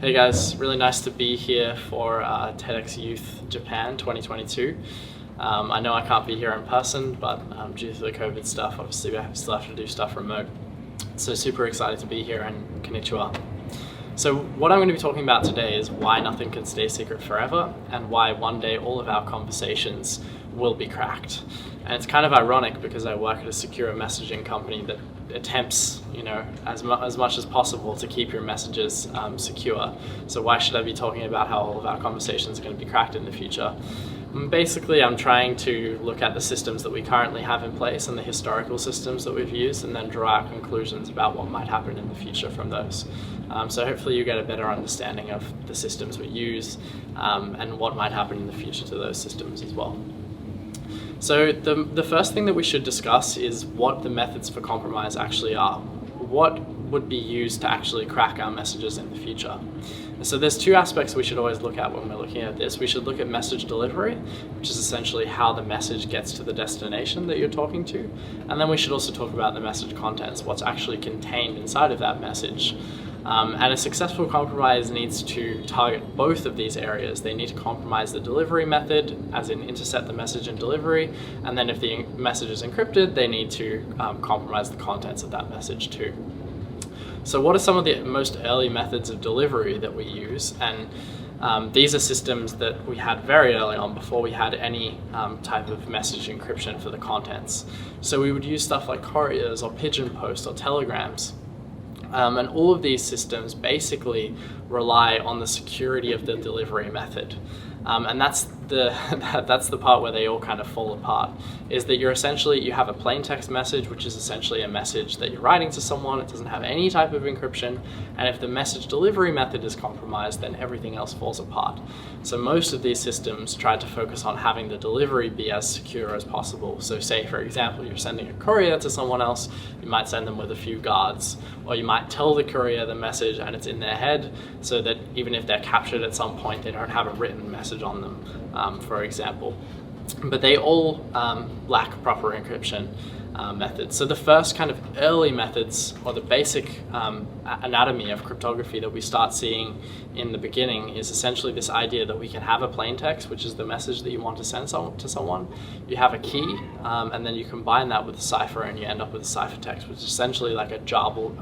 Hey guys, really nice to be here for TEDxYouth Japan 2022. I know I can't be here in person, but due to the COVID stuff, obviously we still have to do stuff remote. So super excited to be here, and konnichiwa. So what I'm going to be talking about today is why nothing can stay secret forever, and why one day all of our conversations will be cracked. And it's kind of ironic because I work at a secure messaging company that attempts, as much as possible to keep your messages secure. So why should I be talking about how all of our conversations are going to be cracked in the future? Basically, I'm trying to look at the systems that we currently have in place and the historical systems that we've used, and then draw out conclusions about what might happen in the future from those. So hopefully you get a better understanding of the systems we use and what might happen in the future to those systems as well. So the first thing that we should discuss is what the methods for compromise actually are. What would be used to actually crack our messages in the future? And so there's two aspects we should always look at when we're looking at this. We should look at message delivery, which is essentially how the message gets to the destination that you're talking to. And then we should also talk about the message contents, what's actually contained inside of that message. And a successful compromise needs to target both of these areas. They need to compromise the delivery method, as in intercept the message in delivery, and then if the message is encrypted, they need to compromise the contents of that message too. So what are some of the most early methods of delivery that we use? And these are systems that we had very early on, before we had any type of message encryption for the contents. So we would use stuff like couriers or pigeon post or telegrams. And all of these systems basically rely on the security of the delivery method. And that's the part where they all kind of fall apart, is that you have a plain text message, which is essentially a message that you're writing to someone. It doesn't have any type of encryption, and if the message delivery method is compromised, then everything else falls apart. So most of these systems try to focus on having the delivery be as secure as possible. So say, for example, you're sending a courier to someone else, you might send them with a few guards, or you might tell the courier the message and it's in their head, so that even if they're captured at some point, they don't have a written message on them, for example. But they all lack proper encryption methods. So the first kind of early methods, or the basic anatomy of cryptography that we start seeing in the beginning, is essentially this idea that we can have a plain text, which is the message that you want to send to someone. You have a key, and then you combine that with a cipher, and you end up with a ciphertext, which is essentially like a jumbled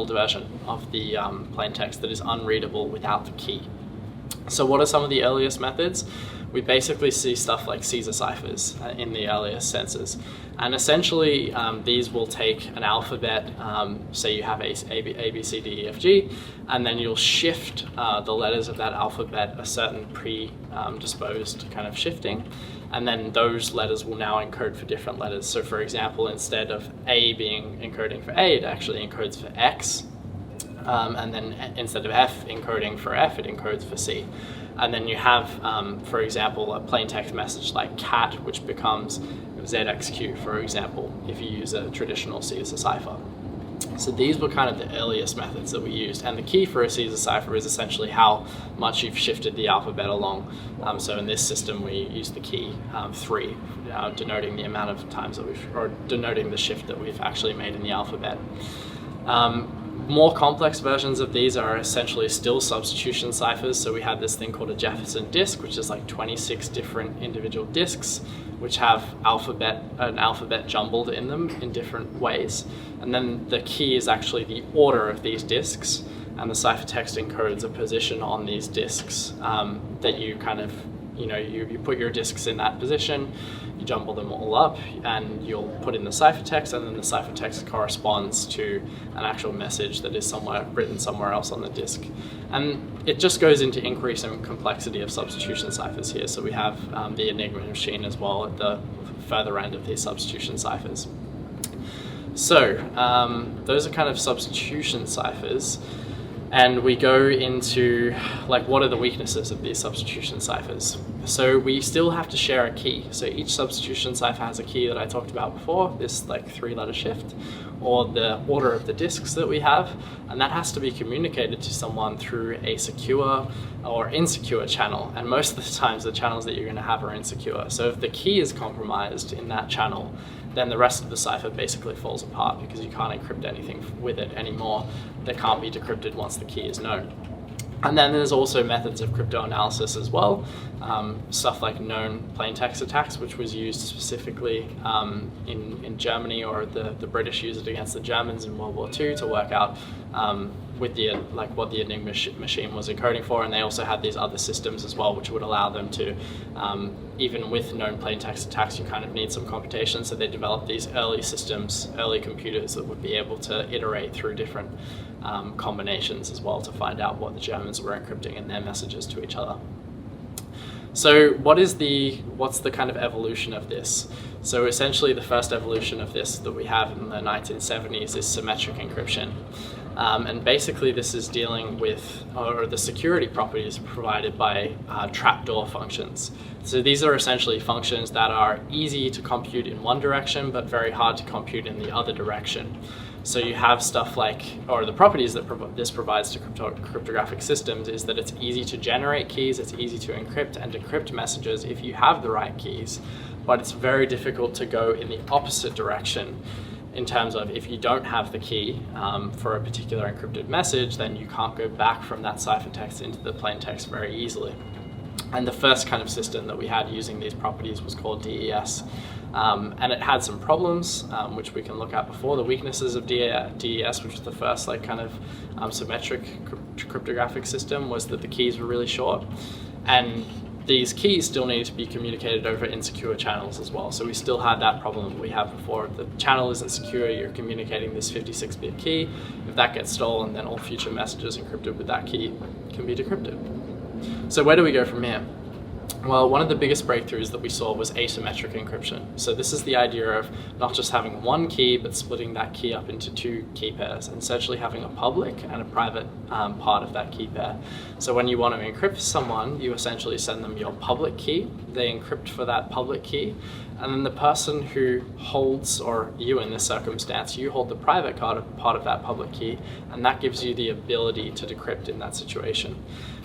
version of the plain text that is unreadable without the key. So what are some of the earliest methods? We basically see stuff like Caesar ciphers in the earliest senses. And essentially, these will take an alphabet, say you have A, B, C, D, E, F, G, and then you'll shift the letters of that alphabet a certain predisposed kind of shifting. And then those letters will now encode for different letters. So for example, instead of A being encoding for A, it actually encodes for X. And then instead of F encoding for F, it encodes for C. And then you have, for example, a plain text message like cat, which becomes ZXQ, for example, if you use a traditional Caesar cipher. So these were kind of the earliest methods that we used. And the key for a Caesar cipher is essentially how much you've shifted the alphabet along. So in this system, we use the key 3, denoting the amount of times that denoting the shift that we've actually made in the alphabet. More complex versions of these are essentially still substitution ciphers. So we have this thing called a Jefferson disk, which is like 26 different individual disks, which have an alphabet jumbled in them in different ways. And then the key is actually the order of these disks, and the ciphertext encodes a position on these disks that you kind of, you put your disks in that position, you jumble them all up, and you'll put in the ciphertext, and then the ciphertext corresponds to an actual message that is written somewhere else on the disk. And it just goes into increase in complexity of substitution ciphers here. So we have the Enigma machine as well at the further end of these substitution ciphers. So those are kind of substitution ciphers. And we go into what are the weaknesses of these substitution ciphers. So we still have to share a key. So each substitution cipher has a key that I talked about before, this 3-letter shift, or the order of the disks that we have, and that has to be communicated to someone through a secure or insecure channel. And most of the times the channels that you're going to have are insecure. So if the key is compromised in that channel, then the rest of the cipher basically falls apart, because you can't encrypt anything with it anymore that can't be decrypted once the key is known. And then there's also methods of cryptoanalysis as well, stuff like known plaintext attacks, which was used specifically in Germany, or the British used it against the Germans in World War II to work out with what the Enigma machine was encoding for. And they also had these other systems as well, which would allow them to, even with known plaintext attacks, you kind of need some computation. So they developed these early systems, early computers that would be able to iterate through different combinations as well to find out what the Germans were encrypting in their messages to each other. So what's the kind of evolution of this? So essentially the first evolution of this that we have in the 1970s is symmetric encryption. And basically this is dealing with, or the security properties provided by trapdoor functions. So these are essentially functions that are easy to compute in one direction, but very hard to compute in the other direction. So you have stuff like, or the properties that this provides to cryptographic systems is that it's easy to generate keys, it's easy to encrypt and decrypt messages if you have the right keys, but it's very difficult to go in the opposite direction in terms of if you don't have the key for a particular encrypted message, then you can't go back from that ciphertext into the plaintext very easily. And the first kind of system that we had using these properties was called DES. And it had some problems, which we can look at before. The weaknesses of DES, which was the first symmetric cryptographic system, was that the keys were really short. And these keys still needed to be communicated over insecure channels as well. So we still had that problem that we had before. If the channel isn't secure, you're communicating this 56-bit key. If that gets stolen, then all future messages encrypted with that key can be decrypted. So where do we go from here? Well, one of the biggest breakthroughs that we saw was asymmetric encryption. So this is the idea of not just having one key, but splitting that key up into two key pairs, and essentially having a public and a private part of that key pair. So when you want to encrypt someone, you essentially send them your public key, they encrypt for that public key, and then the person who holds, or you in this circumstance, you hold the private part of that public key, and that gives you the ability to decrypt in that situation.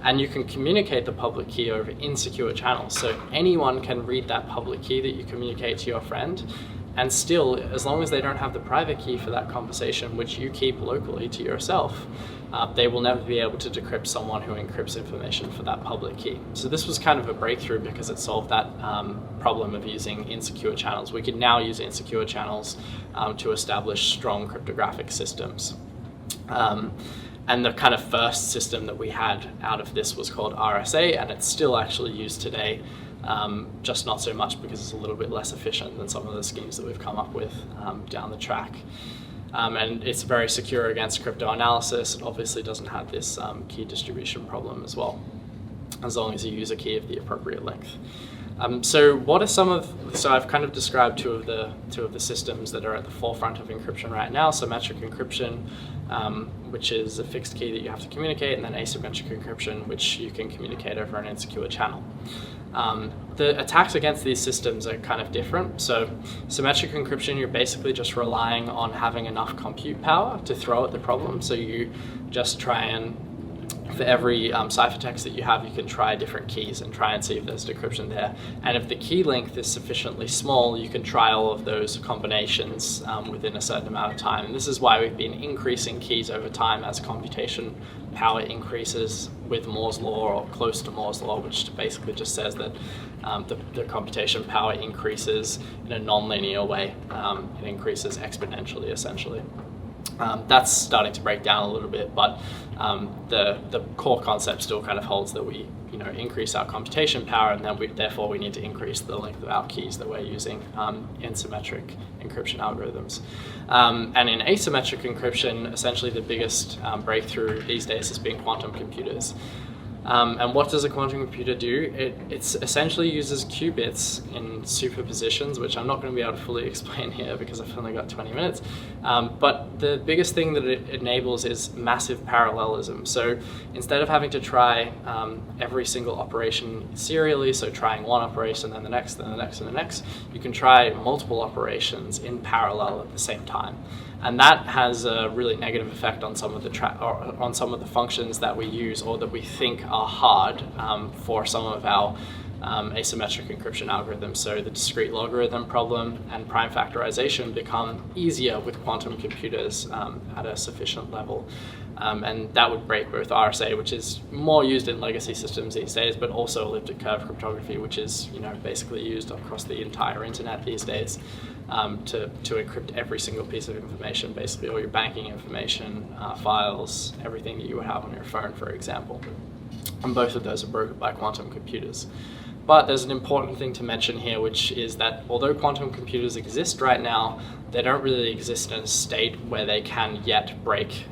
And you can communicate the public key over insecure channels. So anyone can read that public key that you communicate to your friend, and still, as long as they don't have the private key for that conversation, which you keep locally to yourself, they will never be able to decrypt someone who encrypts information for that public key. So this was kind of a breakthrough because it solved that problem of using insecure channels. We can now use insecure channels to establish strong cryptographic systems. And the kind of first system that we had out of this was called RSA, and it's still actually used today, just not so much because it's a little bit less efficient than some of the schemes that we've come up with down the track. And it's very secure against cryptoanalysis. It obviously doesn't have this key distribution problem as well, as long as you use a key of the appropriate length. So I've kind of described two of the systems that are at the forefront of encryption right now: symmetric encryption, which is a fixed key that you have to communicate, and then asymmetric encryption, which you can communicate over an insecure channel. The attacks against these systems are kind of different. So symmetric encryption, you're basically just relying on having enough compute power to throw at the problem. So you just try and, for every ciphertext that you have, you can try different keys and try and see if there's decryption there. And if the key length is sufficiently small, you can try all of those combinations within a certain amount of time. And this is why we've been increasing keys over time as computation power increases with Moore's law, or close to Moore's law, which basically just says that the computation power increases in a non-linear way. It increases exponentially, essentially. That's starting to break down a little bit, but the core concept still kind of holds that we increase our computation power, and then therefore we need to increase the length of our keys that we're using in symmetric encryption algorithms. And in asymmetric encryption, essentially the biggest breakthrough these days has been quantum computers. And what does a quantum computer do? It essentially uses qubits in superpositions, which I'm not going to be able to fully explain here because I've only got 20 minutes. But the biggest thing that it enables is massive parallelism. So instead of having to try every single operation serially, so trying one operation, then the next, then the next, and the next, you can try multiple operations in parallel at the same time. And that has a really negative effect on some of the functions that we use or that we think are hard for some of our asymmetric encryption algorithms. So the discrete logarithm problem and prime factorization become easier with quantum computers at a sufficient level. And that would break both RSA, which is more used in legacy systems these days, but also elliptic curve cryptography, which is basically used across the entire internet these days to encrypt every single piece of information, basically all your banking information, files, everything that you would have on your phone, for example. And both of those are broken by quantum computers. But there's an important thing to mention here, which is that although quantum computers exist right now, they don't really exist in a state where they can yet break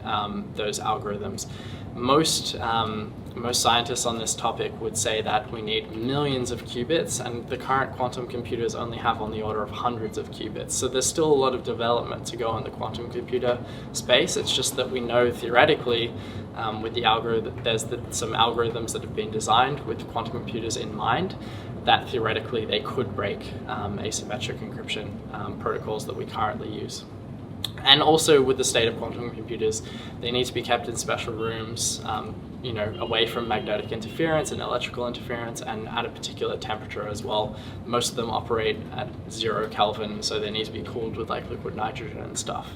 those algorithms. Most scientists on this topic would say that we need millions of qubits, and the current quantum computers only have on the order of hundreds of qubits. So there's still a lot of development to go in the quantum computer space. It's just that we know theoretically with the algorithm, there's some algorithms that have been designed with quantum computers in mind, that theoretically they could break asymmetric encryption protocols that we currently use. And also with the state of quantum computers, they need to be kept in special rooms, away from magnetic interference and electrical interference, and at a particular temperature as well. Most of them operate at 0 Kelvin, so they need to be cooled with like liquid nitrogen and stuff.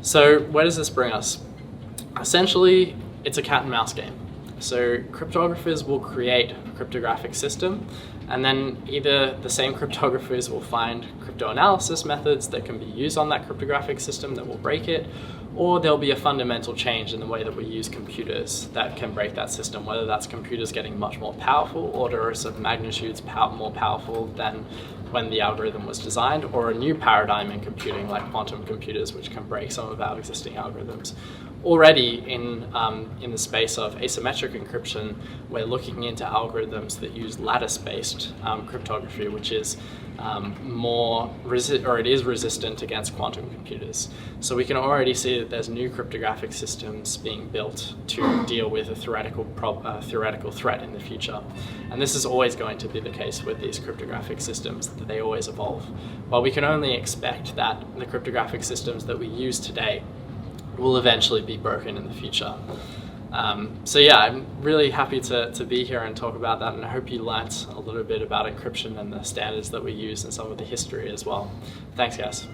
So where does this bring us? Essentially, it's a cat and mouse game. So cryptographers will create a cryptographic system, and then either the same cryptographers will find cryptanalysis methods that can be used on that cryptographic system that will break it, or there'll be a fundamental change in the way that we use computers that can break that system, whether that's computers getting much more powerful, orders of magnitudes more powerful than when the algorithm was designed, or a new paradigm in computing like quantum computers, which can break some of our existing algorithms. Already in the space of asymmetric encryption, we're looking into algorithms that use lattice-based cryptography, which is resistant against quantum computers. So we can already see that there's new cryptographic systems being built to deal with a theoretical threat in the future. And this is always going to be the case with these cryptographic systems, that they always evolve. Well, we can only expect that the cryptographic systems that we use today will eventually be broken in the future. So yeah, I'm really happy to be here and talk about that, and I hope you learnt a little bit about encryption and the standards that we use and some of the history as well. Thanks, guys.